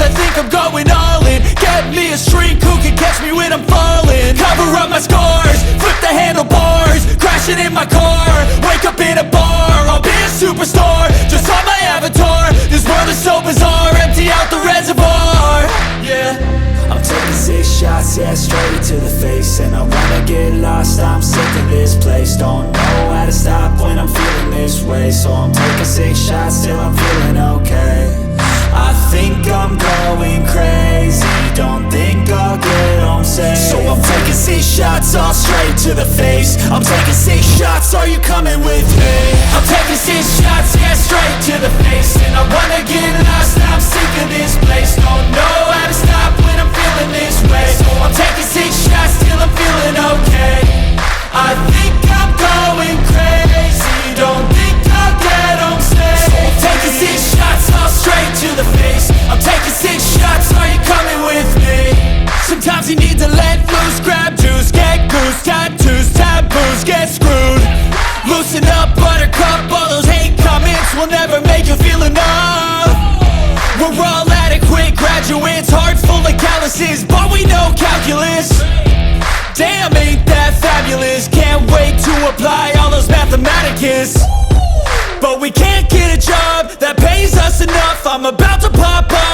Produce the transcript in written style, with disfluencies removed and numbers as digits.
I think I'm going all in. Get me a shrink who can catch me when I'm falling. Cover up my scars, flip the handlebars, crashing in my car, wake up in a bar. I'll be a superstar, just on my avatar. This world is so bizarre, empty out the reservoir. Yeah, I'm taking 6 shots, yeah, straight to the face. And I wanna get lost, I'm sick of this place. Don't know how to stop when I'm feeling this way. So I'm taking 6 shots till I'm feeling okay. I think I'm going crazy, don't think I'll get home safe. So I'm taking 6 shots, all straight to the face. I'm taking 6 shots, are you coming with me? I'm taking 6 shots, yeah, straight to the face. And I wanna get lost, I'm sick of this place. Don't know how to stop when I'm feeling this way. So I'm taking 6 shots till I'm feeling okay. I think I'm going crazy, don't think I'll get home safe. So I'm taking 6 shots, all straight to the face. I'm taking 6 shots, are you coming with me? Sometimes you need to let loose, grab juice, get goose, tattoos, taboos, get screwed. Loosen up, buttercup, all those hate comments will never make you feel enough. We're all adequate graduates, hearts full of calluses, but we know calculus. Damn, ain't that fabulous? Can't wait to apply all those mathematicus. But we can't get a job that pays us enough. I'm about to pop up